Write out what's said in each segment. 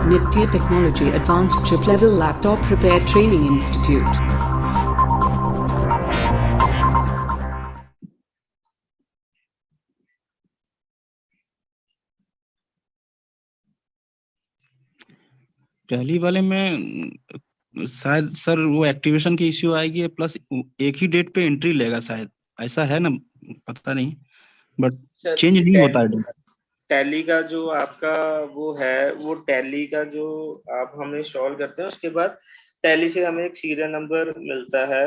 Nitya Technology Advanced Chip Level Laptop Repair Training Institute. Tally वाले में शायद sir वो एक्टिवेशन की इश्यू आएगी, प्लस एक ही डेट पे एंट्री लेगा शायद, ऐसा है ना, पता नहीं, बट चेंज नहीं होता है डेट। टैली का जो आपका वो है, वो टैली का जो आप हमें इंस्टॉल करते हैं, उसके बाद टैली से हमें एक सीरियल नंबर मिलता है,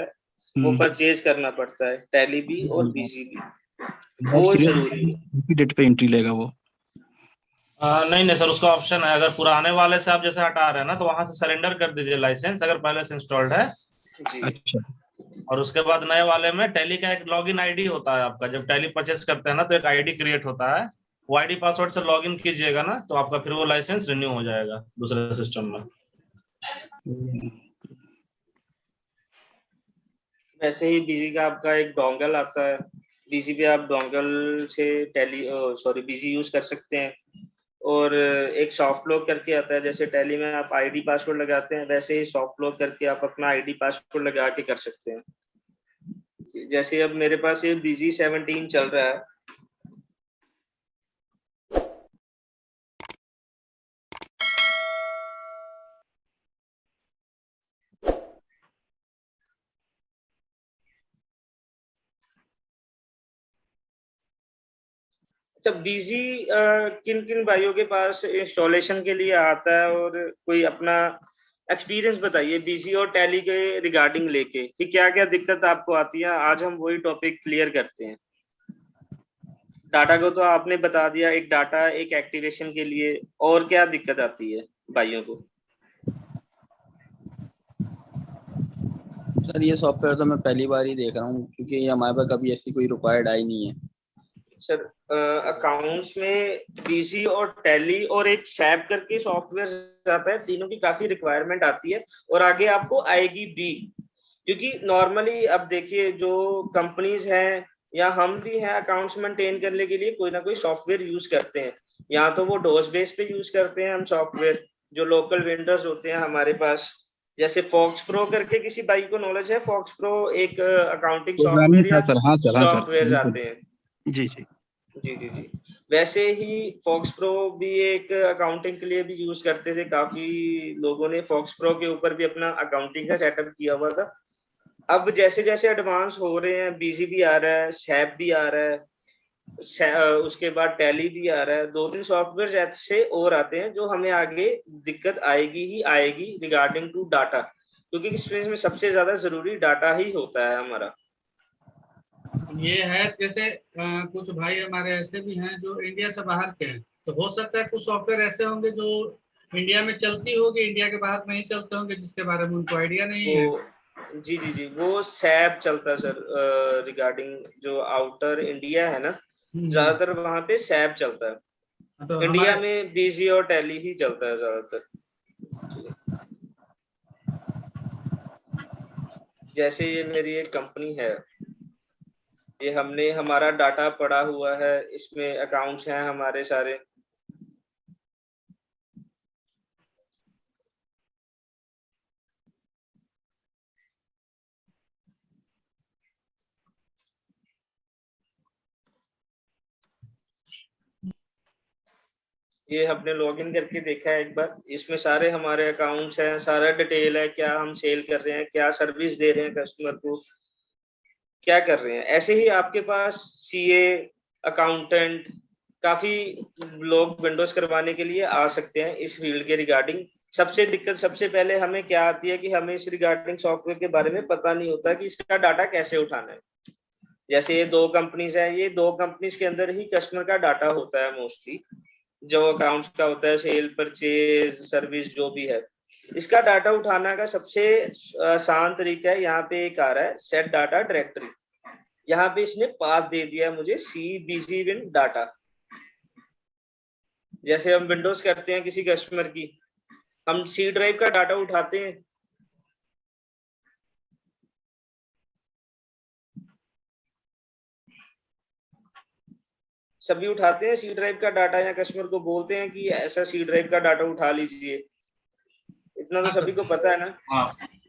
वो परचेज करना पड़ता है, टैली भी और बीजी भी, वो जरूरी है। एक ही डेट पे एंट्री लेगा वो। नहीं सर, उसका ऑप्शन है, अगर पुराने वाले से आप जैसे हटा रहे हैं ना, तो वहां से सरेंडर कर दीजिए लाइसेंस, अगर पहले से इंस्टॉल्ड है। अच्छा। और उसके बाद नए वाले में टैली का एक लॉगिन आईडी होता है आपका, जब टैली परचेस करते हैं ना, तो एक आईडी क्रिएट होता है, वो आईडी पासवर्ड से लॉगिन कीजिएगा ना, तो आपका फिर वो लाइसेंस रिन्यू हो जाएगा दूसरे सिस्टम में। वैसे ही बीजी का आपका एक डोंगल आता है, बीजी पे आप डोंगल से बीजी यूज कर सकते हैं। और एक सॉफ्ट लॉक करके आता है, जैसे टैली में आप आईडी पासवर्ड लगाते हैं, वैसे ही सॉफ्ट लॉक करके आप अपना आईडी पासवर्ड लगा के कर सकते हैं। जैसे अब मेरे पास ये बीजी 17 चल रहा है, अच्छा बीजी किन किन भाइयों के पास इंस्टॉलेशन के लिए आता है, और कोई अपना एक्सपीरियंस बताइए बीजी और टैली के रिगार्डिंग लेके कि क्या क्या दिक्कत आपको आती है। आज हम वही टॉपिक क्लियर करते हैं। डाटा को तो आपने बता दिया, एक डाटा एक एक्टिवेशन के लिए, और क्या दिक्कत आती है भाइयों को? सर ये सॉफ्टवेयर तो मैं पहली बार ही देख रहा हूँ, क्योंकि ये हमारे पास कभी ऐसी कोई रिक्वायर्ड आई नहीं है। सर अकाउंट्स में बीजी और टैली और एक सैप करके सॉफ्टवेयर आता है, तीनों की काफी रिक्वायरमेंट आती है, और आगे आपको आएगी भी, क्योंकि नॉर्मली अब देखिए जो कंपनीज हैं या हम भी हैं, अकाउंट्स मेंटेन करने के लिए कोई ना कोई सॉफ्टवेयर यूज करते हैं, या तो वो डोस बेस पे यूज करते हैं हम सॉफ्टवेयर, जो लोकल वेंडर्स होते हैं हमारे पास, जैसे फॉक्स प्रो करके, किसी भाई को नॉलेज है फॉक्स प्रो? एक अकाउंटिंग सॉफ्टवेयर या सर, हाँ सर, हाँ सर, सॉफ्टवेयर आते हैं। जी जी जी जी जी। वैसे ही फॉक्स प्रो भी एक अकाउंटिंग के लिए भी यूज करते थे, काफी लोगों ने फॉक्स प्रो के ऊपर भी अपना अकाउंटिंग का सेटअप किया हुआ था। अब जैसे जैसे एडवांस हो रहे हैं, बीजी भी आ रहा है, सैप भी आ रहा है, उसके बाद टैली भी आ रहा है, 2-3 सॉफ्टवेयर ऐसे और आते हैं जो हमें आगे दिक्कत आएगी ही आएगी रिगार्डिंग टू डाटा, क्योंकि इसमें सबसे ज्यादा जरूरी डाटा ही होता है हमारा। ये है जैसे कुछ भाई हमारे ऐसे भी हैं जो इंडिया से बाहर के हैं, तो हो सकता है कुछ सॉफ्टवेयर ऐसे होंगे जो इंडिया में चलती होगी, इंडिया के बाहर नहीं चलते होंगे, जिसके बारे में उनको आइडिया नहीं है। जी जी जी, वो सैप चलता है सर, रिगार्डिंग जो आउटर इंडिया है ना, ज्यादातर वहां पे सैप चलता है। तो इंडिया में बीजी और टैली ही चलता है ज्यादातर। जैसे ये मेरी एक कंपनी है, ये हमने हमारा डाटा पड़ा हुआ है, इसमें अकाउंट्स हैं हमारे सारे, ये हमने लॉगिन करके देखा है एक बार, इसमें सारे हमारे अकाउंट्स हैं, सारा डिटेल है, क्या हम सेल कर रहे हैं, क्या सर्विस दे रहे हैं कस्टमर को, क्या कर रहे हैं। ऐसे ही आपके पास सीए, अकाउंटेंट, काफी लोग विंडोज करवाने के लिए आ सकते हैं इस फील्ड के रिगार्डिंग। सबसे दिक्कत सबसे पहले हमें क्या आती है कि हमें इस रिगार्डिंग सॉफ्टवेयर के बारे में पता नहीं होता कि इसका डाटा कैसे उठाना है। जैसे ये 2 कंपनीज है, ये 2 कंपनीज के अंदर ही कस्टमर का डाटा होता है मोस्टली, जो अकाउंट्स का होता है, सेल, परचेज, सर्विस, जो भी है। इसका डाटा उठाना का सबसे आसान तरीका है, यहाँ पे एक आ रहा है सेट डाटा डायरेक्टरी, यहाँ पे इसने पाथ दे दिया मुझे सी बीजी विन डाटा। जैसे हम विंडोज करते हैं किसी कस्टमर की, हम सी ड्राइव का डाटा उठाते हैं, सभी उठाते हैं सी ड्राइव का डाटा, या कस्टमर को बोलते हैं कि ऐसा सी ड्राइव का डाटा उठा लीजिए? इतना तो हाँ सभी सर। को पता है ना।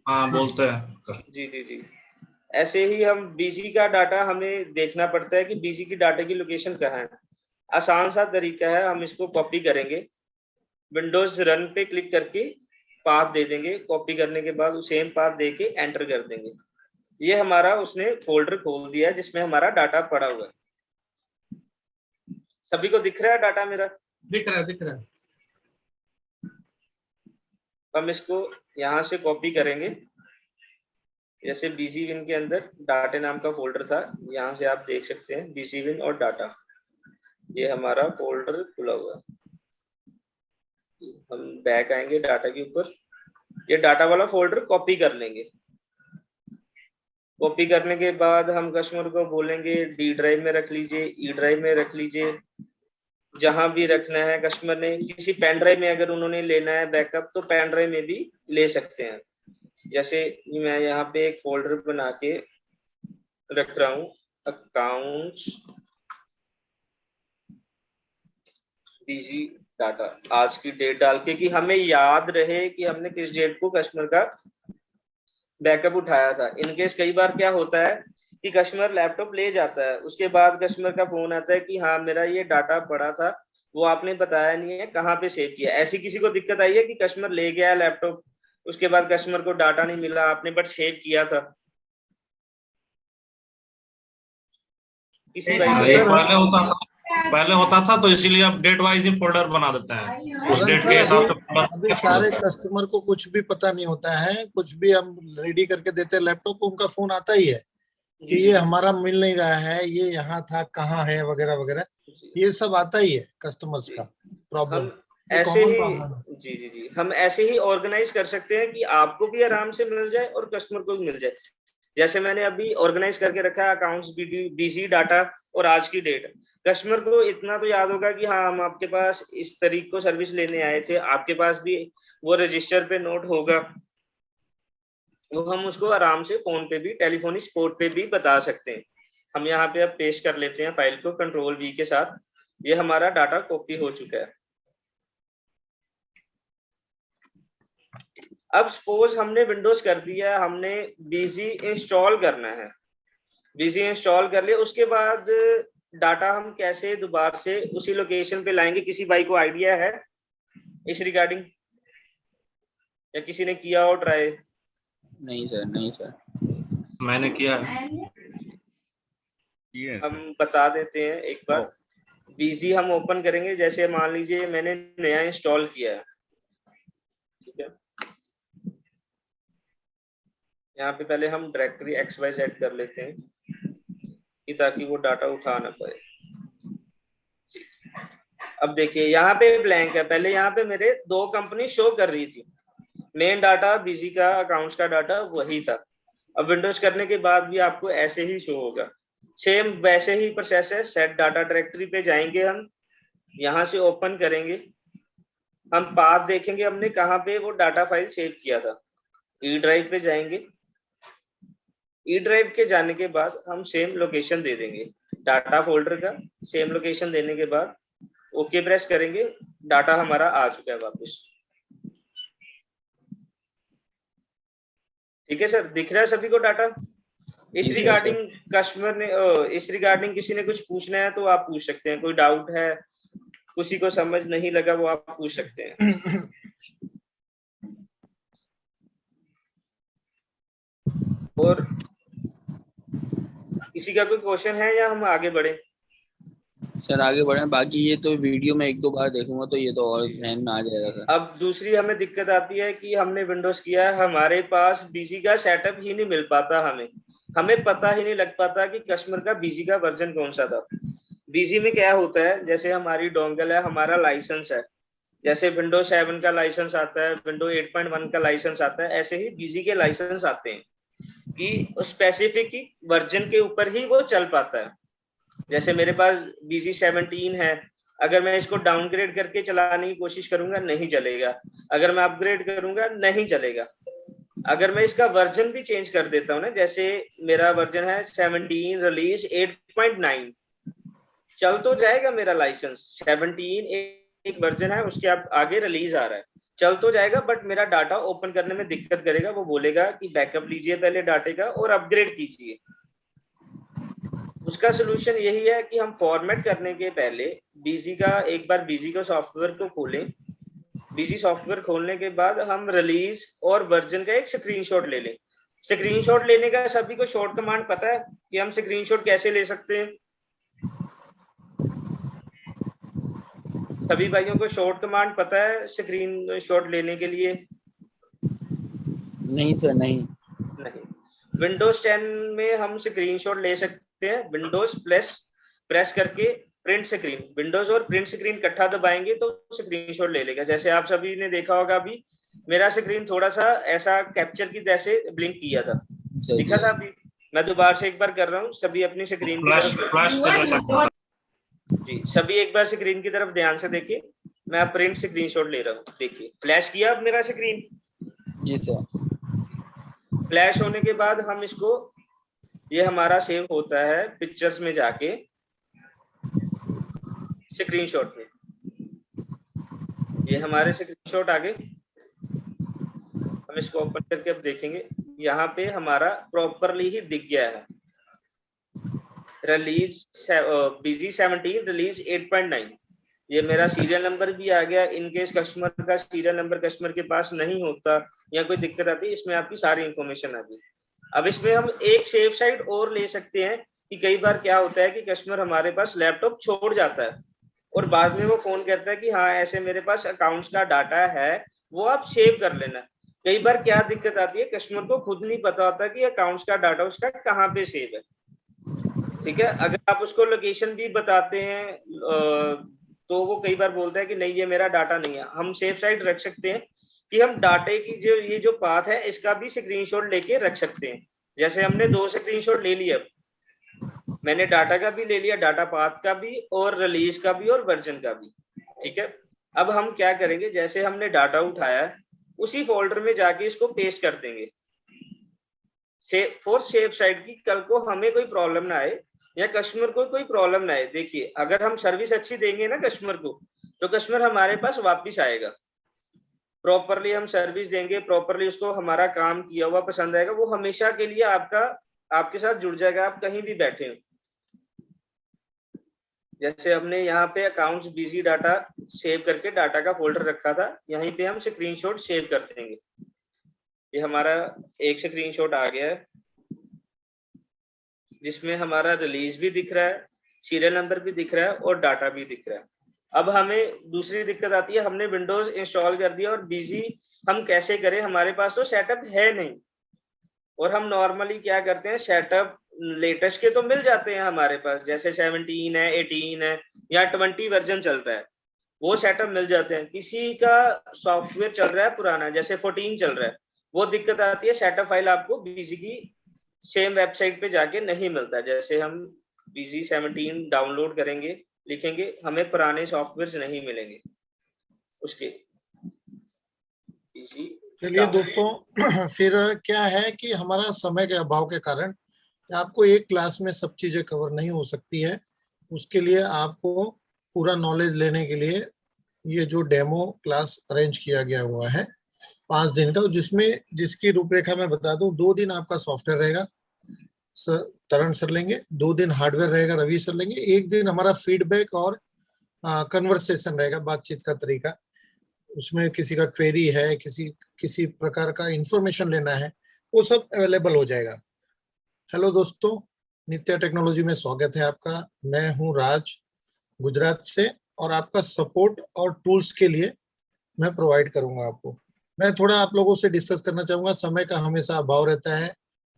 हाँ बोलते हैं। जी जी जी। ऐसे ही हम बीजी का डाटा हमें देखना पड़ता है कि बीजी की डाटा की लोकेशन कहाँ है। आसान सा तरीका है, हम इसको कॉपी करेंगे, विंडोज रन पे क्लिक करके पाथ दे देंगे, कॉपी करने के बाद सेम पाथ दे के एंटर कर देंगे। ये हमारा उसने फोल्डर खोल दिया जिसमें हमारा डाटा पड़ा हुआ है। सभी को दिख रहा है डाटा मेरा? दिख रहा है, दिख रहा है। हम इसको यहाँ से कॉपी करेंगे, जैसे बीजी विन के अंदर डाटा नाम का फोल्डर था, यहाँ से आप देख सकते हैं बीजी विन और डाटा, ये हमारा फोल्डर खुला हुआ है। हम बैक आएंगे डाटा के ऊपर, ये डाटा वाला फोल्डर कॉपी कर लेंगे। कॉपी करने के बाद हम कस्टमर को बोलेंगे डी ड्राइव में रख लीजिए, ई ड्राइव में रख लीजिए, जहां भी रखना है। कस्टमर ने किसी पेन ड्राइव में अगर उन्होंने लेना है बैकअप तो पेन ड्राइव में भी ले सकते हैं। जैसे मैं यहाँ पे एक फोल्डर बना के रख रहा हूँ, अकाउंट्स बीजी डाटा, आज की डेट डाल के कि हमें याद रहे कि हमने किस डेट को कस्टमर का बैकअप उठाया था। इनकेस कई बार क्या होता है कि कस्टमर लैपटॉप ले जाता है, उसके बाद कस्टमर का फोन आता है कि हाँ मेरा ये डाटा पड़ा था, वो आपने बताया नहीं है कहाँ पे सेव किया। ऐसी किसी को दिक्कत आई है कि कस्टमर ले गया लैपटॉप, उसके बाद कस्टमर को डाटा नहीं मिला, आपने बट सेव किया था? किसी पहले होता था तो इसीलिए अब डेट वाइज ही फोल्डर बना देते हैं, उस डेट के हिसाब से। अभी सारे कस्टमर को कुछ भी पता नहीं होता है, कुछ भी हम रेडी करके देते हैं लैपटॉप, उनका फोन आता ही है कि ये हमारा मिल नहीं रहा है, ये यहाँ था, कहाँ है, वगैरह वगैरह, ये सब आता ही है कस्टमर्स का प्रॉब्लम। ऐसे ही जी जी जी, हम ऐसे ही ऑर्गेनाइज कर सकते हैं कि आपको भी आराम से मिल जाए और कस्टमर को भी मिल जाए। जैसे मैंने अभी ऑर्गेनाइज करके रखा है अकाउंट्स बीजी डाटा और आज की डेट। कस्टमर को इतना तो याद होगा कि हाँ हम आपके पास इस तारीख को सर्विस लेने आए थे, आपके पास भी वो रजिस्टर पे नोट होगा, वो हम उसको आराम से फोन पे भी, टेलीफोनिक सपोर्ट पे भी बता सकते हैं। हम यहाँ पे अब पेस्ट कर लेते हैं फाइल को कंट्रोल वी के साथ। ये हमारा डाटा कॉपी हो चुका है। अब सपोज हमने विंडोज कर दिया, हमने बीजी इंस्टॉल करना है, बीजी इंस्टॉल कर लिया, उसके बाद डाटा हम कैसे दोबारा से उसी लोकेशन पे लाएंगे? किसी भाई को आइडिया है इस रिगार्डिंग, या किसी ने किया हो ट्राई? नहीं सर, नहीं सर, मैंने किया है। हम बता देते हैं एक बार। बीजी हम ओपन करेंगे, जैसे मान लीजिए मैंने नया इंस्टॉल किया है, ठीक है। यहाँ पे पहले हम डायरेक्टरी XYZ कर लेते हैं कि ताकि वो डाटा उठा ना पाए। अब देखिए यहाँ पे ब्लैंक है, पहले यहाँ पे मेरे 2 कंपनी शो कर रही थी, मेन डाटा बीजी का, अकाउंट्स का डाटा वही था। अब विंडोज करने के बाद भी आपको ऐसे ही शो होगा, सेम वैसे ही प्रोसेस है। सेट डाटा डायरेक्टरी पे जाएंगे, हम यहाँ से ओपन करेंगे, हम पाथ देखेंगे हमने कहाँ पे वो डाटा फाइल सेव किया था। ई ड्राइव पे जाएंगे, ई ड्राइव के जाने के बाद हम सेम लोकेशन दे देंगे डाटा फोल्डर का। सेम लोकेशन देने के बाद ओके प्रेस करेंगे, डाटा हमारा आ चुका है वापस। ठीक है सर, दिख रहा है सभी को डाटा? इस रिगार्डिंग कस्टमर ने इस रिगार्डिंग किसी ने कुछ पूछना है तो आप पूछ सकते हैं, कोई डाउट है, किसी को समझ नहीं लगा वो आप पूछ सकते हैं। और किसी का कोई क्वेश्चन है या हम आगे बढ़े? सर आगे बढ़े, बाकी ये तो वीडियो में 1-2 बार देखूंगा तो ये तो और ध्यान में आ जाएगा सर। अब दूसरी हमें दिक्कत आती है कि हमने विंडोज किया है, हमारे पास बीजी का सेटअप ही नहीं मिल पाता, हमें पता ही नहीं लग पाता कि कस्टमर का बीजी का वर्जन कौन सा था। बीजी में क्या होता है, जैसे हमारी डोंगल है, हमारा लाइसेंस है, जैसे विंडोज 7 का लाइसेंस आता है, विंडोज 8.1 का लाइसेंस आता है, ऐसे ही बीजी के लाइसेंस आते हैं कि स्पेसिफिक वर्जन के ऊपर ही वो चल पाता है। जैसे मेरे पास बीजी 17 है, अगर मैं इसको डाउनग्रेड करके चलाने की कोशिश करूंगा नहीं चलेगा, अगर मैं अपग्रेड करूंगा नहीं चलेगा। अगर मैं इसका वर्जन भी चेंज कर देता हूँ ना, जैसे मेरा वर्जन है 17 रिलीज 8.9, चल तो जाएगा मेरा लाइसेंस, 17 एक वर्जन है, उसके आप आगे रिलीज आ रहा है, चल तो जाएगा, बट मेरा डाटा ओपन करने में दिक्कत करेगा। वो बोलेगा कि बैकअप लीजिए पहले डाटे का और अपग्रेड कीजिए। उसका सोल्यूशन यही है कि हम फॉर्मेट करने के पहले एक बार बीजी का सॉफ्टवेयर को खोलें। बीजी सॉफ्टवेयर खोलने के बाद हम रिलीज और वर्जन का एक स्क्रीनशॉट ले लें। स्क्रीनशॉट लेने का सभी को शॉर्ट कमांड पता है कि हम स्क्रीनशॉट कैसे ले सकते हैं? सभी भाइयों को शॉर्ट कमांड पता है स्क्रीनशॉट लेने के लिए? नहीं सर, नहीं। विंडोज 10 में हम स्क्रीनशॉट ले सकते हैं, विंडोज प्रेस करके प्रिंट स्क्रीन, विंडोज और प्रिंट स्क्रीन इकट्ठा दबाएंगे तो स्क्रीनशॉट ले लेगा। जैसे आप सभी ने देखा होगा, अभी मेरा स्क्रीन थोड़ा सा ऐसा कैप्चर की जैसे ब्लिंक किया था, दिखा था अभी? मैं दोबारा से एक बार कर रहा हूँ, सभी अपनी स्क्रीन जी, सभी एक बार स्क्रीन की तरफ ध्यान से देखिए। मैं प्रिंट स्क्रीनशॉट ले रहा हूँ, देखिए फ्लैश किया अब मेरा स्क्रीन। जी सर। फ्लैश होने के बाद हम इसको, ये हमारा सेव होता है पिक्चर्स में जाके स्क्रीनशॉट में। ये हमारे स्क्रीनशॉट आ गए। हम इसको ओपन करके अब देखेंगे, यहाँ पे हमारा प्रॉपरली ही दिख गया है रिलीज बीजी 17 रिलीज 8.9। ये मेरा सीरियल नंबर भी आ गया। इनकेस कस्टमर का सीरियल नंबर कस्टमर के पास नहीं होता या कोई दिक्कत आती है, इसमें आपकी सारी इंफॉर्मेशन आ गई। अब इसमें हम एक सेफ साइड और ले सकते हैं कि कई बार क्या होता है कि कस्टमर हमारे पास लैपटॉप छोड़ जाता है और बाद में वो फोन करता है कि हाँ ऐसे मेरे पास अकाउंट्स का डाटा है, वो आप सेव कर लेना। कई बार क्या दिक्कत आती है, कस्टमर को खुद नहीं पता होता कि अकाउंट्स का डाटा उसका कहाँ पे सेव है। ठीक है, अगर आप उसको लोकेशन भी बताते हैं तो वो कई बार बोलता है कि नहीं ये मेरा डाटा नहीं है। हम सेफ साइड रख सकते हैं कि हम डाटे की जो पाथ है इसका भी स्क्रीनशॉट लेके रख सकते हैं। जैसे हमने 2 स्क्रीनशॉट ले लिया, मैंने डाटा का भी ले लिया, डाटा पाथ का भी और रिलीज का भी और वर्जन का भी। ठीक है, अब हम क्या करेंगे, जैसे हमने डाटा उठाया उसी फोल्डर में जाके इसको पेस्ट कर देंगे फॉर सेफ साइड की कल को हमें कोई प्रॉब्लम ना आए या कस्टमर को कोई प्रॉब्लम ना आए। देखिए अगर हम सर्विस अच्छी देंगे ना कस्टमर को, तो कस्टमर हमारे पास वापस आएगा। प्रॉपरली हम सर्विस देंगे, प्रॉपरली उसको हमारा काम किया हुआ पसंद आएगा, वो हमेशा के लिए आपके साथ जुड़ जाएगा, आप कहीं भी बैठे हो। जैसे हमने यहाँ पे अकाउंट्स बिजी डाटा सेव करके डाटा का फोल्डर रखा था, यहीं पे हम स्क्रीनशॉट सेव कर देंगे। ये हमारा एक स्क्रीनशॉट आ गया है जिसमें हमारा रिलीज भी दिख रहा है, सीरियल नंबर भी दिख रहा है और डाटा भी दिख रहा है। अब हमें दूसरी दिक्कत आती है, हमने विंडोज इंस्टॉल कर दिया और बिजी हम कैसे करें, हमारे पास तो सेटअप है नहीं। और हम नॉर्मली क्या करते हैं, सेटअप लेटेस्ट के तो मिल जाते हैं हमारे पास, जैसे 17 है, 18 है या 20 वर्जन चलता है, वो सेटअप मिल जाते हैं। किसी का सॉफ्टवेयर चल रहा है पुराना, जैसे 14 चल रहा है, वो दिक्कत आती है, सेटअप फाइल आपको बिजी की सेम वेबसाइट पे जाके नहीं मिलता। जैसे हम बिजी 17 डाउनलोड करेंगे, लिखेंगे, हमें पुराने सॉफ्टवेयर नहीं मिलेंगे उसके। चलिए दोस्तों, फिर क्या है कि हमारा समय के अभाव के कारण आपको एक क्लास में सब चीजें कवर नहीं हो सकती है। उसके लिए आपको पूरा नॉलेज लेने के लिए ये जो डेमो क्लास अरेंज किया गया हुआ है 5 दिन का, जिसकी रूपरेखा मैं बता दूं, 2 दिन आपका सॉफ्टवेयर रहेगा, तरण सर लेंगे, 2 दिन हार्डवेयर रहेगा, रवि सर लेंगे, 1 दिन हमारा फीडबैक और कन्वर्सेशन रहेगा, बातचीत का तरीका। उसमें किसी का क्वेरी है, किसी प्रकार का इंफॉर्मेशन लेना है, वो सब अवेलेबल हो जाएगा। हेलो दोस्तों, नित्या टेक्नोलॉजी में स्वागत है आपका। मैं हूं राज, गुजरात से, और आपका सपोर्ट और टूल्स के लिए मैं प्रोवाइड करूंगा आपको। मैं थोड़ा आप लोगों से डिस्कस करना चाहूंगा। समय का हमेशा अभाव रहता है,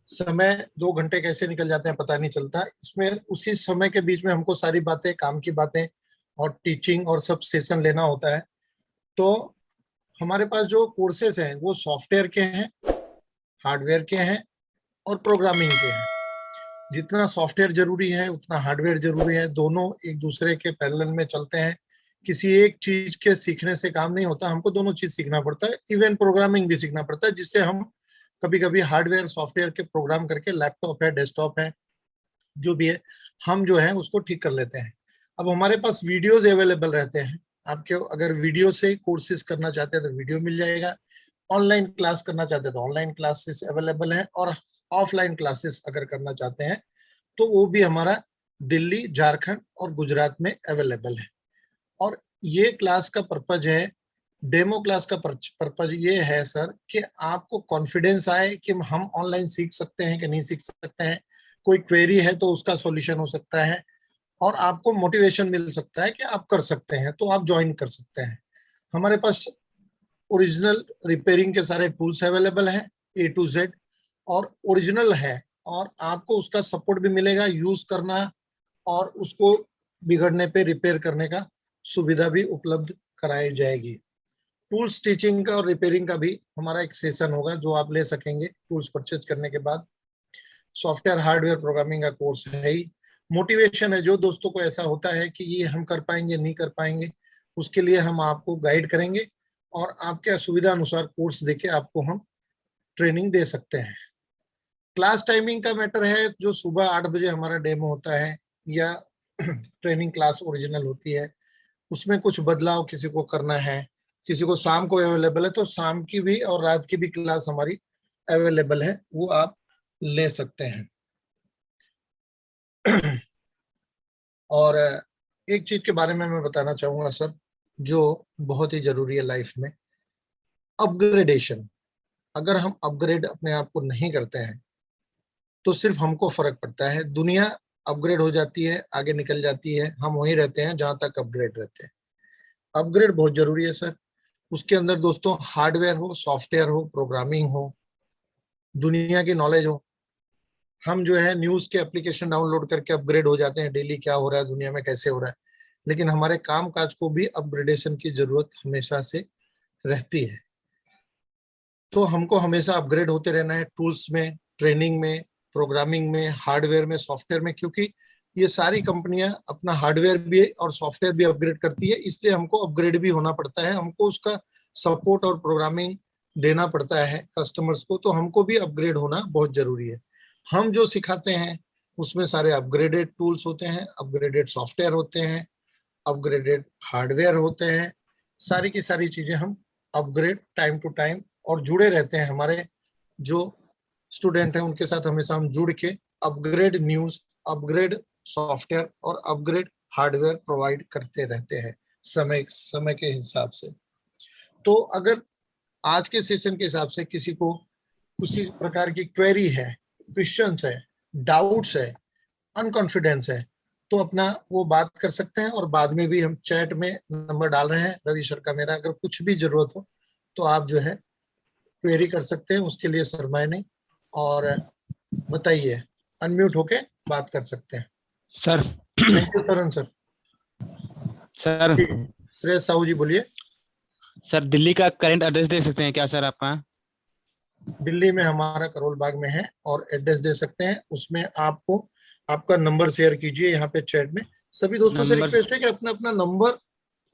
समय 2 घंटे कैसे निकल जाते हैं पता नहीं चलता। इसमें उसी समय के बीच में हमको सारी बातें, काम की बातें और टीचिंग और सब सेशन लेना होता है। तो हमारे पास जो कोर्सेस हैं वो सॉफ्टवेयर के हैं, हार्डवेयर के हैं और प्रोग्रामिंग के हैं। जितना सॉफ्टवेयर जरूरी है उतना हार्डवेयर जरूरी है, दोनों एक दूसरे के पैरेलल में चलते हैं। किसी एक चीज के सीखने से काम नहीं होता, हमको दोनों चीज सीखना पड़ता है। इवन प्रोग्रामिंग भी सीखना पड़ता है, जिससे हम कभी कभी हार्डवेयर सॉफ्टवेयर के प्रोग्राम करके लैपटॉप है, डेस्कटॉप है, जो भी है, हम जो है उसको ठीक कर लेते हैं। अब हमारे पास वीडियोस अवेलेबल रहते हैं, आपके अगर वीडियो से कोर्सेज करना चाहते हैं तो वीडियो मिल जाएगा, ऑनलाइन क्लास करना चाहते हैं तो ऑनलाइन क्लासेस अवेलेबल हैं, और ऑफलाइन क्लासेस अगर करना चाहते हैं तो वो भी हमारा दिल्ली, झारखंड और गुजरात में अवेलेबल है। और ये क्लास का पर्पज है, डेमो क्लास का पर्पज ये है सर कि आपको कॉन्फिडेंस आए कि हम ऑनलाइन सीख सकते हैं कि नहीं सीख सकते हैं, कोई क्वेरी है तो उसका सॉल्यूशन हो सकता है, और आपको मोटिवेशन मिल सकता है कि आप कर सकते हैं, तो आप ज्वाइन कर सकते हैं। हमारे पास ओरिजिनल रिपेयरिंग के सारे टूल्स अवेलेबल हैं A to Z, और ओरिजिनल है, और आपको उसका सपोर्ट भी मिलेगा यूज करना, और उसको बिगड़ने पे रिपेयर करने का सुविधा भी उपलब्ध कराई जाएगी। टूल्स टीचिंग का और रिपेयरिंग का भी हमारा एक सेशन होगा जो आप ले सकेंगे टूल्स परचेज करने के बाद। सॉफ्टवेयर हार्डवेयर प्रोग्रामिंग का कोर्स है ही। मोटिवेशन है, जो दोस्तों को ऐसा होता है कि ये हम कर पाएंगे नहीं कर पाएंगे, उसके लिए हम आपको गाइड करेंगे और आपके सुविधा अनुसार कोर्स देके आपको हम ट्रेनिंग दे सकते हैं। क्लास टाइमिंग का मैटर है, जो सुबह 8 बजे हमारा डेमो होता है या ट्रेनिंग क्लास ओरिजिनल होती है, उसमें कुछ बदलाव किसी को करना है, किसी को शाम को अवेलेबल है तो शाम की भी और रात की भी क्लास हमारी अवेलेबल है, वो आप ले सकते हैं। और एक चीज के बारे में मैं बताना चाहूंगा सर, जो बहुत ही जरूरी है लाइफ में, अपग्रेडेशन। अगर हम अपग्रेड अपने आप को नहीं करते हैं तो सिर्फ हमको फर्क पड़ता है, दुनिया अपग्रेड हो जाती है, आगे निकल जाती है, हम वहीं रहते हैं जहां तक अपग्रेड रहते हैं। अपग्रेड बहुत जरूरी है सर। उसके अंदर दोस्तों हार्डवेयर हो, सॉफ्टवेयर हो, प्रोग्रामिंग हो, दुनिया की नॉलेज हो। हम जो है न्यूज के एप्लीकेशन डाउनलोड करके अपग्रेड हो जाते हैं, डेली क्या हो रहा है दुनिया में, कैसे हो रहा है, लेकिन हमारे काम काज को भी अपग्रेडेशन की जरूरत हमेशा से रहती है। तो हमको हमेशा अपग्रेड होते रहना है, टूल्स में, ट्रेनिंग में, प्रोग्रामिंग में, हार्डवेयर में, सॉफ्टवेयर में, क्योंकि ये सारी कंपनियां अपना हार्डवेयर भी और सॉफ्टवेयर भी अपग्रेड करती है, इसलिए हमको अपग्रेड भी होना पड़ता है, हमको उसका सपोर्ट और प्रोग्रामिंग देना पड़ता है कस्टमर्स को, तो हमको भी अपग्रेड होना बहुत जरूरी है। हम जो सिखाते हैं उसमें सारे अपग्रेडेड टूल्स होते हैं, अपग्रेडेड सॉफ्टवेयर होते हैं, अपग्रेडेड हार्डवेयर होते हैं, सारी की सारी चीजें हम अपग्रेड टाइम टू टाइम, और जुड़े रहते हैं हमारे जो स्टूडेंट हैं उनके साथ हमेशा हम जुड़ के अपग्रेड न्यूज, अपग्रेड सॉफ्टवेयर और अपग्रेड हार्डवेयर प्रोवाइड करते रहते हैं समय समय के हिसाब से। तो अगर आज के सेशन के हिसाब से किसी को किसी प्रकार की क्वेरी है, क्वेश्चंस है, डाउट्स है, अनकॉन्फिडेंस है, तो अपना वो बात कर सकते हैं, और बाद में भी हम चैट में नंबर डाल रहे हैं रवि सर का मेरा, अगर कुछ भी जरूरत हो तो आप जो है क्वेरी कर सकते हैं, उसके लिए शर्माए नहीं। और बताइए, अनम्यूट होके बात कर सकते हैं sir. Thank you Tarun sir. Sir Shreyas Sahu ji बोलिए। सर दिल्ली का करंट एड्रेस दे सकते हैं क्या सर आपका? दिल्ली में हमारा करोल बाग में है, और एड्रेस दे सकते हैं, उसमें आपको आपका नंबर शेयर कीजिए यहाँ पे चैट में। सभी दोस्तों से रिक्वेस्ट है कि अपना अपना नंबर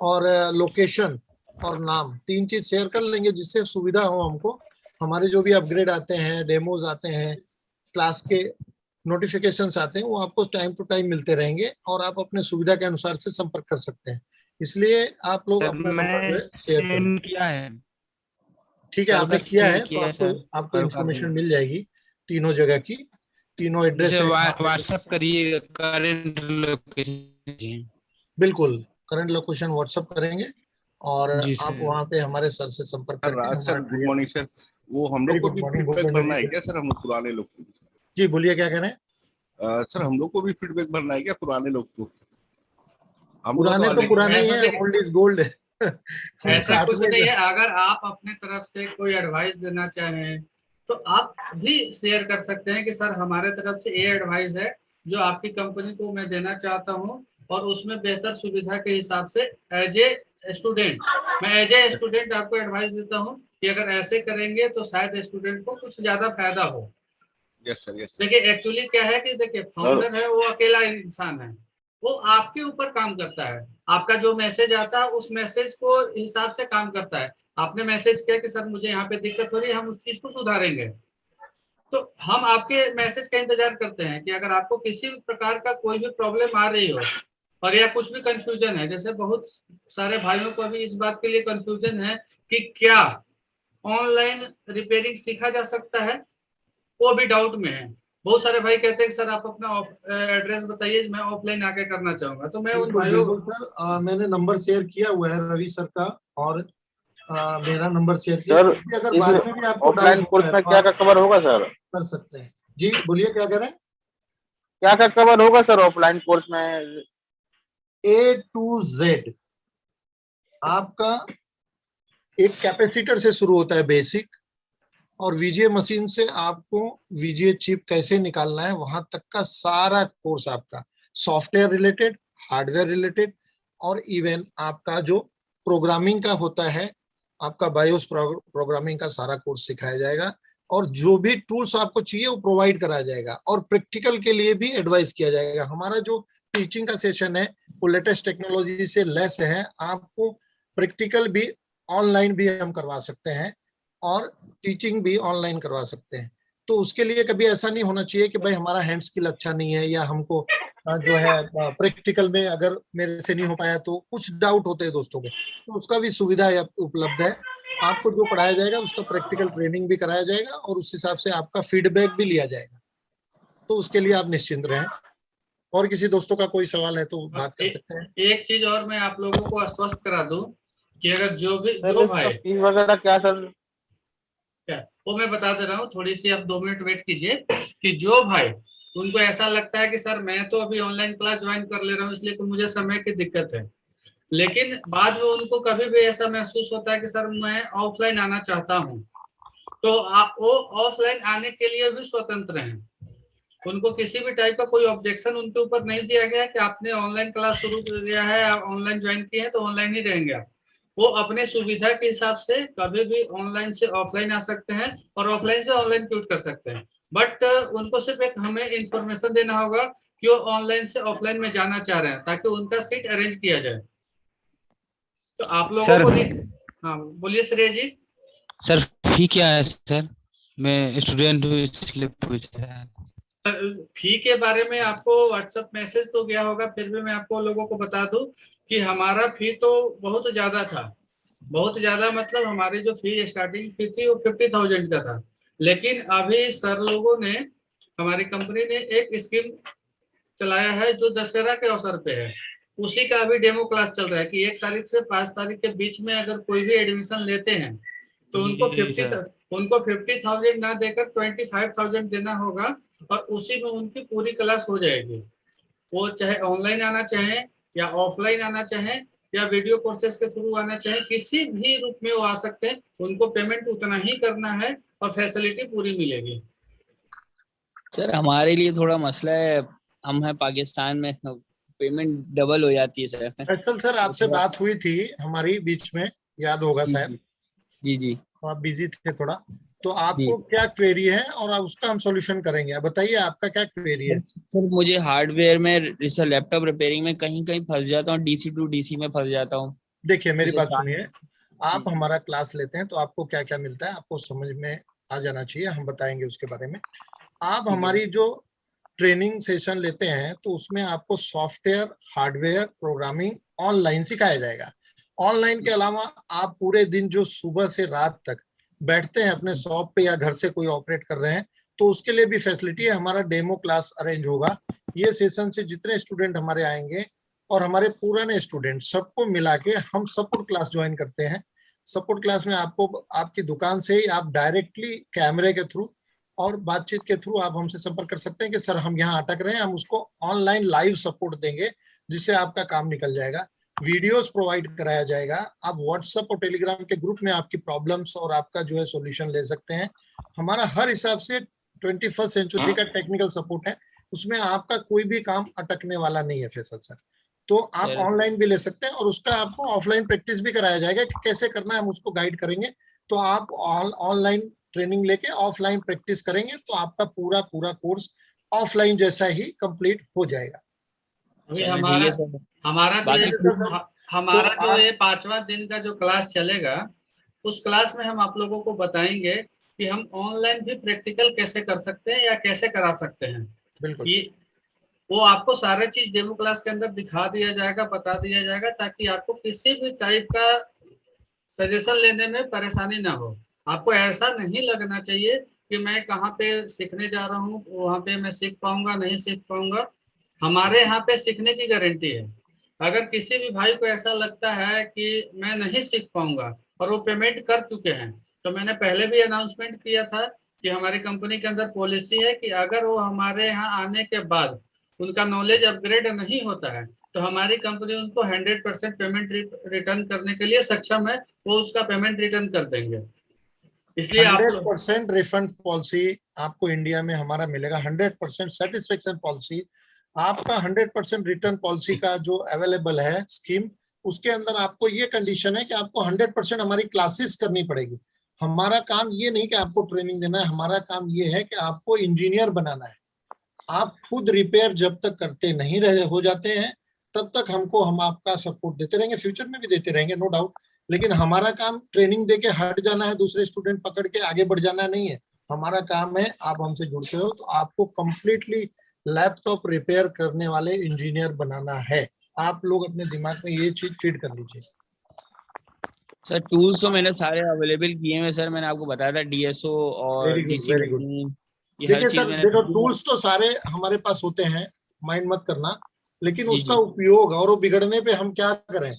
और लोकेशन और नाम 3 चीज शेयर कर लेंगे, जिससे सुविधा हो हमको। हमारे जो भी अपग्रेड आते हैं, डेमोज आते हैं, क्लास के नोटिफिकेशंस आते हैं, वो आपको टाइम टू टाइम मिलते रहेंगे, और आप अपने सुविधा के अनुसार से संपर्क कर सकते हैं। इसलिए आप लोग अपना नंबर शेयर करें। किया है। ठीक है, आपने किया है तो आपको इन्फॉर्मेशन मिल जाएगी तीनों जगह की, तीनों एड्रेस है। व्हाट्सएप करिए करंट लोकेशन। बिल्कुल, करंट लोकेशन व्हाट्सएप करेंगे, और आप वहाँ पे हमारे सर से संपर्क करके। सर गुड मॉर्निंग सर, वो हम लोग को भी फीडबैक भरना है क्या सर, हम लोग पुराने लोग को? जी बोलिए, क्या कह रहे हैं? सर हम लोग को भी फीडबैक भरना है क्या पुराने लोग को? हम पुराने तो पुराने ही है, ओल्ड इज गोल्ड है। ऐसा कुछ नहीं है। अगर आप अपने तरफ से कोई एडवाइस देना चाहें तो आप भी शेयर कर सकते हैं कि सर हमारे तरफ से ये एडवाइस है जो आपकी कंपनी को मैं देना चाहता हूँ, और उसमें बेहतर सुविधा के हिसाब से एज ए स्टूडेंट आपको एडवाइस देता हूँ कि अगर ऐसे करेंगे तो शायद स्टूडेंट को कुछ ज्यादा फायदा हो। Yes sir, yes. देखिए एक्चुअली क्या है कि देखिए फाउंडर है वो अकेला इंसान है, वो आपके ऊपर काम करता है, आपका जो मैसेज आता है उस मैसेज को हिसाब से काम करता है। आपने मैसेज किया कि सर मुझे यहाँ पे दिक्कत हो रही है, हम उस चीज को सुधारेंगे, तो हम आपके मैसेज का इंतजार करते हैं कि अगर आपको किसी प्रकार का कोई भी प्रॉब्लम आ रही हो और या कुछ भी कंफ्यूजन है, जैसे बहुत सारे भाइयों को अभी इस बात के लिए कंफ्यूजन है कि क्या ऑनलाइन रिपेयरिंग सीखा जा सकता है, वो भी डाउट में है। बहुत सारे भाई कहते हैं कि सर आप अपना एड्रेस बताइए, मैं ऑफलाइन आके करना चाहूंगा। तो मैं उन बिल्कुल भाइयों बिल्कुल सर, मैंने नंबर शेयर किया हुआ है रवि सर का, और मेरा नंबर शेयर किया। सर अगर इस बाद में भी आपको डाउट ऑफलाइन होता कोर्स है में तो क्या आप क्या कवर होगा सर? कर सकते हैं। जी बोलिए, क्या कह रहे हैं? क्या क्या कवर होगा सर ऑफलाइन कोर्स में? A to Z आपका एक कैपेसिटर से शुरू होता है बेसिक, और वीजीए मशीन से आपको वीजीए चिप कैसे निकालना है वहां तक का सारा कोर्स आपका, सॉफ्टवेयर रिलेटेड, हार्डवेयर रिलेटेड, और इवन आपका जो प्रोग्रामिंग का होता है, आपका बायोस प्रोग्रामिंग का सारा कोर्स सिखाया जाएगा, और जो भी टूल्स आपको चाहिए वो प्रोवाइड कराया जाएगा, और प्रैक्टिकल के लिए भी एडवाइस किया जाएगा। हमारा जो टीचिंग का सेशन है वो लेटेस्ट टेक्नोलॉजी से लेस है, आपको प्रैक्टिकल भी ऑनलाइन भी हम करवा सकते हैं और टीचिंग भी ऑनलाइन करवा सकते हैं। तो उसके लिए कभी ऐसा नहीं होना चाहिए कि भाई हमारा हैंड स्किल अच्छा नहीं है, या हमको जो है प्रैक्टिकल में अगर मेरे से नहीं हो पाया, तो कुछ डाउट होते हैं दोस्तों के, तो उसका भी सुविधा उपलब्ध है। आपको जो पढ़ाया जाएगा उसका प्रैक्टिकल ट्रेनिंग भी कराया जाएगा, और उस हिसाब से आपका फीडबैक भी लिया जाएगा। तो उसके लिए आप निश्चिंत रहें। और किसी दोस्तों का कोई सवाल है तो बात कर सकते हैं। एक चीज और मैं आप लोगों को आश्वस्त करा दूं कि अगर जो भाई फीस वगैरह क्या सर? क्या वो मैं बता दे रहा हूँ, थोड़ी सी आप 2 मिनट वेट कीजिए। कि जो भाई उनको ऐसा लगता है कि सर मैं तो अभी ऑनलाइन क्लास ज्वाइन कर ले रहा हूँ इसलिए तो मुझे समय की दिक्कत है, लेकिन बाद में उनको कभी भी ऐसा महसूस होता है कि सर मैं ऑफलाइन आना चाहता हूँ, तो आप वो ऑफलाइन आने के लिए भी स्वतंत्र हैं। उनको किसी भी टाइप का कोई ऑब्जेक्शन उनके ऊपर नहीं दिया गया कि आपने ऑनलाइन क्लास शुरू किया है, आप ऑनलाइन ज्वाइन किए हैं तो ऑनलाइन ही रहेंगे आप। वो अपने सुविधा के हिसाब से कभी भी ऑनलाइन से ऑफलाइन आ सकते हैं और ऑफलाइन से ऑनलाइन क्यूट कर सकते हैं। बट उनको सिर्फ एक हमें इंफॉर्मेशन देना होगा कि वो ऑनलाइन से ऑफलाइन में जाना चाह रहे हैं ताकि उनका सीट अरेंज किया जाए। तो आप लोगों को नहीं। हाँ बोलिए श्रेय जी। सर फी क्या है सर? मैं स्टूडेंट हूँ इसलिए पूछ रहा हूँ। फी के बारे में आपको व्हाट्सएप मैसेज तो गया होगा, फिर भी मैं आपको लोगों को बता दूं कि हमारा फी तो बहुत ज्यादा था। बहुत ज्यादा मतलब हमारी जो फी स्टार्टिंग फी थी वो 50,000 का था, लेकिन अभी सर लोगों ने, हमारी कंपनी ने एक स्कीम चलाया है जो दशहरा के अवसर पे है। उसी का अभी डेमो क्लास चल रहा है कि 1 तारीख से 5 तारीख के बीच में अगर कोई भी एडमिशन लेते हैं तो उनको 50,000 ना देकर 25,000 देना होगा, और उसी में उनकी पूरी क्लास हो जाएगी। वो चाहे ऑनलाइन आना चाहें या ऑफलाइन आना चाहें या वीडियो कोर्सेज के थ्रू आना चाहें, किसी भी रूप में वो आ सकते हैं। उनको पेमेंट उतना ही करना है और फैसिलिटी पूरी मिलेगी। सर हमारे लिए थोड़ा मसला है, हम हैं पाकिस्तान में, पेमेंट डबल हो जाती है सर। फैसल सर आपसे बात हुई थी हमारी बीच में, याद होगा शायद। जी जी। तो आप बिजी थे थोड़ा, तो आपको क्या क्वेरी है और उसका हम सॉल्यूशन करेंगे। आप बताइए आपका क्या क्वेरी है। सर मुझे हार्डवेयर में, जैसे लैपटॉप रिपेयरिंग में कहीं कहीं फंस जाता हूँ, डीसी टू डीसी में फंस जाता हूँ। देखिए मेरी बात सुनिए, आप हमारा क्लास लेते हैं तो आपको क्या क्या मिलता है आपको समझ में आ जाना चाहिए, हम बताएंगे उसके बारे में। आप हमारी जो ट्रेनिंग सेशन लेते हैं तो उसमें आपको सॉफ्टवेयर, हार्डवेयर, प्रोग्रामिंग ऑनलाइन सिखाया जाएगा। ऑनलाइन के अलावा आप पूरे दिन जो सुबह से रात तक बैठते हैं अपने शॉप पे या घर से कोई ऑपरेट कर रहे हैं, तो उसके लिए भी फैसिलिटी है। हमारा डेमो क्लास अरेंज होगा। ये सेशन से जितने स्टूडेंट हमारे आएंगे और हमारे पुराने स्टूडेंट सबको मिला के हम सपोर्ट क्लास ज्वाइन करते हैं। सपोर्ट क्लास में आपको आपकी दुकान से ही आप डायरेक्टली कैमरे के थ्रू और बातचीत के थ्रू आप हमसे संपर्क कर सकते हैं कि सर हम यहाँ अटक रहे हैं, हम उसको ऑनलाइन लाइव सपोर्ट देंगे जिससे आपका काम निकल जाएगा। वीडियोस प्रोवाइड कराया जाएगा। आप व्हाट्सएप और टेलीग्राम के ग्रुप में आपकी प्रॉब्लम्स और आपका जो है सॉल्यूशन ले सकते हैं। हमारा हर हिसाब से 21st सेंचुरी का टेक्निकल सपोर्ट है, उसमें आपका कोई भी काम अटकने वाला नहीं है फैसल सर। तो आप ऑनलाइन भी ले सकते हैं और उसका आपको ऑफलाइन प्रैक्टिस भी कराया जाएगा कि कैसे करना है, हम उसको गाइड करेंगे। तो आप ऑनलाइन ट्रेनिंग लेके ऑफलाइन प्रैक्टिस करेंगे तो आपका पूरा कोर्स ऑफलाइन जैसा ही कंप्लीट हो जाएगा। अभी हमारा जो ये 5वां दिन का जो क्लास चलेगा, उस क्लास में हम आप लोगों को बताएंगे कि हम ऑनलाइन भी प्रैक्टिकल कैसे कर सकते हैं या कैसे करा सकते हैं। बिल्कुल। वो आपको सारा चीज डेमो क्लास के अंदर दिखा दिया जाएगा, बता दिया जाएगा, ताकि आपको किसी भी टाइप का सजेशन लेने में परेशानी ना हो। आपको ऐसा नहीं लगना चाहिए कि मैं कहाँ पे सीखने जा रहा हूँ, वहाँ पे मैं सीख पाऊंगा नहीं सीख पाऊंगा। हमारे यहाँ पे सीखने की गारंटी है। अगर किसी भी भाई को ऐसा लगता है कि मैं नहीं सीख पाऊंगा और वो पेमेंट कर चुके हैं, तो मैंने पहले भी अनाउंसमेंट किया था कि हमारी कंपनी के अंदर पॉलिसी है कि अगर वो हमारे यहाँ आने के बाद उनका नॉलेज अपग्रेड नहीं होता है तो हमारी कंपनी उनको 100% पेमेंट रिटर्न करने के लिए सक्षम है, वो उसका पेमेंट रिटर्न कर देंगे। इसलिए 100% रिफंड पॉलिसी आपको इंडिया में हमारा मिलेगा। 100% सेटिस्फेक्शन पॉलिसी आपका, 100% रिटर्न पॉलिसी का जो अवेलेबल है स्कीम, उसके अंदर आपको ये कंडीशन है कि आपको 100% हमारी क्लासेस करनी पड़ेगी। हमारा काम ये नहीं कि आपको ट्रेनिंग देना है, हमारा काम ये है कि आपको इंजीनियर बनाना है। आप खुद रिपेयर जब तक करते नहीं रहे हो जाते हैं तब तक हम आपका सपोर्ट देते रहेंगे, फ्यूचर में भी देते रहेंगे, नो डाउट। लेकिन हमारा काम ट्रेनिंग देके हट जाना है, दूसरे स्टूडेंट पकड़ के आगे बढ़ जाना नहीं है। हमारा काम है, आप हमसे जुड़ते हो तो आपको कंप्लीटली लैपटॉप रिपेयर करने वाले इंजीनियर बनाना है। आप लोग अपने दिमाग में ये चीज फीड कर लीजिए। सर टूल्स तो मैंने सारे अवेलेबल किए हैं सर, मैंने आपको बताया था डीएसओ और वेरी गुड। ये हर देखिए चीज सर, मैंने देखो टूल्स तो सारे हमारे पास होते हैं, माइंड मत करना, लेकिन जी, उसका जी। उपयोग और वो बिगड़ने पे हम क्या करें,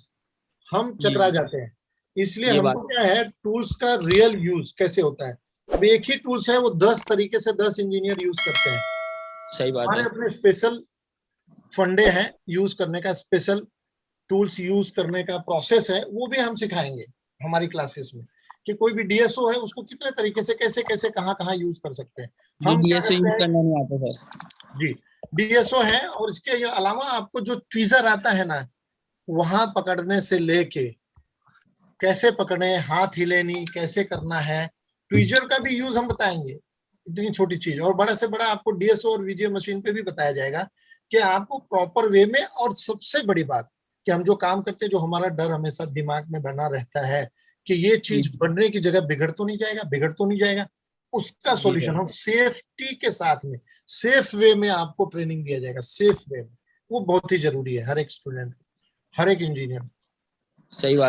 हम जी, चकरा जी। जाते हैं। इसलिए ये हमको बात क्या है, टूल्स का रियल यूज कैसे होता है। अब एक ही टूल्स है, वो 10 तरीके से 10 इंजीनियर यूज करते हैं। सही बात हमारे है। अपने स्पेशल फंडे हैं यूज करने का, स्पेशल टूल्स यूज करने का प्रोसेस है, वो भी हम सिखाएंगे हमारी क्लासेस में कि कोई भी डीएसओ है उसको कितने तरीके से कैसे कैसे कहाँ यूज कर सकते हैं। जी, हम क्या डीएसओ करते यूज हैं करना नहीं आता सर। जी, डीएसओ है, और इसके अलावा आपको जो ट्वीजर आता है ना, वहां पकड़ने से लेके कैसे पकड़े, हाथ हिले नहीं कैसे करना है, ट्वीजर का भी यूज हम बताएंगे। इतनी छोटी चीज, और बड़ा से बड़ा आपको डीएसओ और वीजीए मशीन पे भी बताया जाएगा कि आपको प्रॉपर वे में। और सबसे बड़ी बात कि हम जो काम करते हैं, जो हमारा डर हमेशा दिमाग में बना रहता है कि ये चीज जी, बनने की जगह बिगड़ तो नहीं जाएगा, उसका जी सॉल्यूशन सर। हम सेफ्टी के साथ में, सेफ वे में आपको ट्रेनिंग दिया जाएगा, सेफ वे में। वो बहुत ही जरूरी है हर एक स्टूडेंट, हर एक इंजीनियर। सही बात।